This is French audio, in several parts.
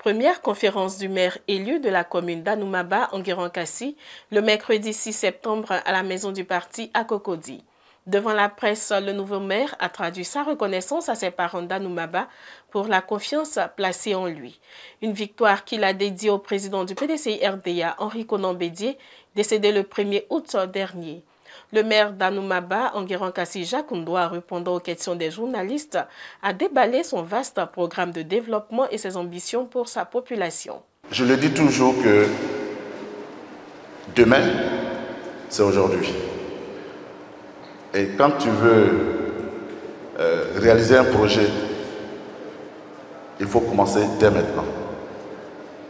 Première conférence du maire élu de la commune d'Anoumaba, Enguerrand-Kassi, le mercredi 6 septembre à la maison du parti à Cocody. Devant la presse, le nouveau maire a traduit sa reconnaissance à ses parents d'Anoumaba pour la confiance placée en lui. Une victoire qu'il a dédiée au président du PDCI-RDA, Henri Konan Bédié, décédé le 1er août dernier. Le maire d'Anoumaba, Enguerrand-Kassi Jacques Ndoa, répondant aux questions des journalistes, a déballé son vaste programme de développement et ses ambitions pour sa population. Je le dis toujours que demain, c'est aujourd'hui. Et quand tu veux réaliser un projet, il faut commencer dès maintenant.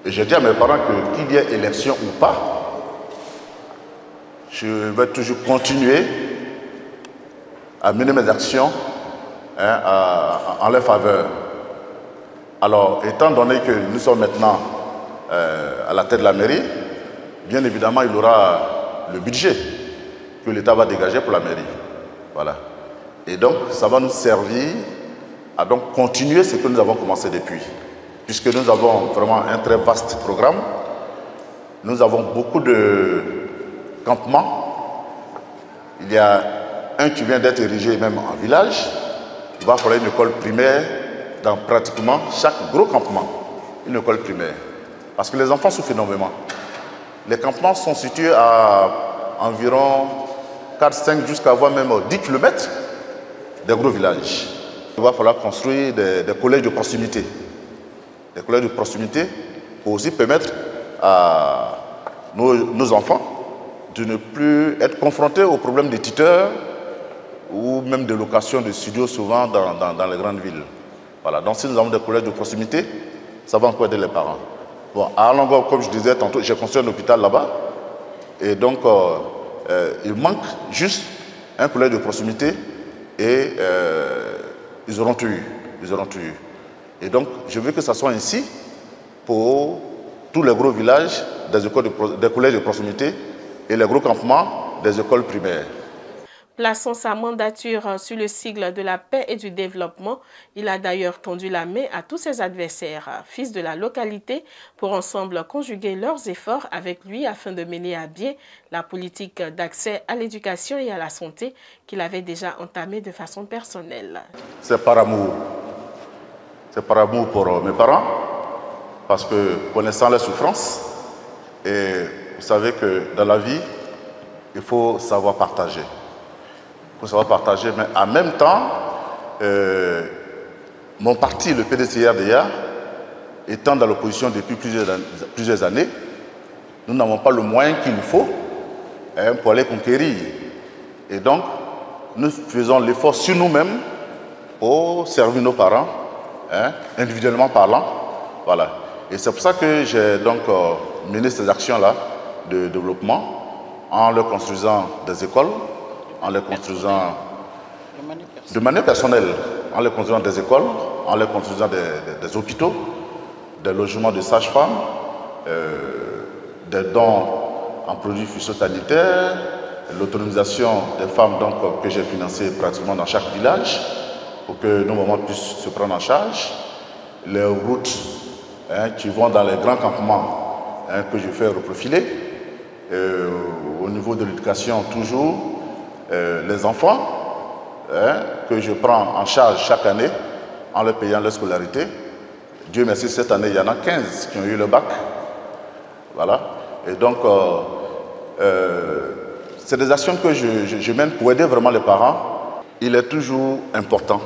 Et je dis à mes parents que qu'il y ait élection ou pas, je vais toujours continuer à mener mes actions en leur faveur. Alors, étant donné que nous sommes maintenant à la tête de la mairie, bien évidemment, il y aura le budget que l'État va dégager pour la mairie. Voilà. Et donc, ça va nous servir à donc continuer ce que nous avons commencé depuis. Puisque nous avons vraiment un très vaste programme. Nous avons beaucoup de campements. Il y a un qui vient d'être érigé même en village. Il va falloir une école primaire dans pratiquement chaque gros campement. Une école primaire. Parce que les enfants souffrent énormément. Les campements sont situés à environ 4, 5 jusqu'à voire même 10 km des gros villages. Il va falloir construire des collèges de proximité. Des collèges de proximité pour aussi permettre à nos enfants de ne plus être confrontés aux problèmes des tuteurs ou même de location de studios souvent dans les grandes villes. Voilà. Donc si nous avons des collèges de proximité, ça va encore aider les parents. Bon, à Alangor, comme je disais tantôt, j'ai construit un hôpital là-bas. Et donc, il manque juste un collège de proximité et ils auront tout eu. Ils auront tout eu. Et donc, je veux que ça soit ainsi pour tous les gros villages, des collèges de proximité et les gros campements des écoles primaires. Plaçant sa mandature sur le sigle de la paix et du développement, il a d'ailleurs tendu la main à tous ses adversaires, fils de la localité, pour ensemble conjuguer leurs efforts avec lui afin de mener à bien la politique d'accès à l'éducation et à la santé qu'il avait déjà entamée de façon personnelle. C'est par amour. C'est par amour pour mes parents, parce que connaissant leurs souffrances, et vous savez que dans la vie, il faut savoir partager. Il faut savoir partager, mais en même temps, mon parti, le PDCI-RDA, étant dans l'opposition depuis plusieurs années, nous n'avons pas le moyen qu'il nous faut pour aller conquérir. Et donc, nous faisons l'effort sur nous-mêmes pour servir nos parents, individuellement parlant. Voilà. Et c'est pour ça que j'ai donc mené ces actions-là de développement en leur construisant des écoles, en les construisant de manière personnelle, en les construisant des écoles, en les construisant des hôpitaux, des logements de sages-femmes, des dons en produits phytosanitaires, l'autonomisation des femmes donc, que j'ai financées pratiquement dans chaque village pour que nos mamans puissent se prendre en charge, les routes qui vont dans les grands campements que je fais reprofiler, au niveau de l'éducation toujours, les enfants que je prends en charge chaque année en leur payant leur scolarité. Dieu merci, cette année, il y en a 15 qui ont eu le bac. Voilà. Et donc, c'est des actions que je mène pour aider vraiment les parents. Il est toujours important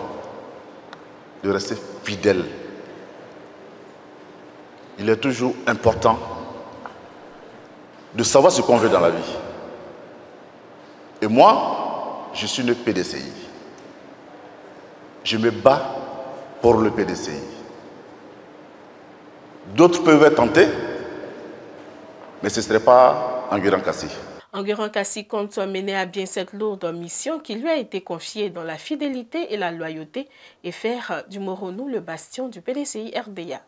de rester fidèle. Il est toujours important de savoir ce qu'on veut dans la vie. Et moi, je suis le PDCI. Je me bats pour le PDCI. D'autres peuvent être tentés, mais ce ne serait pas Enguerrand-Kassi. Enguerrand-Kassi compte mener à bien cette lourde mission qui lui a été confiée dans la fidélité et la loyauté et faire du Moronou le bastion du PDCI-RDA.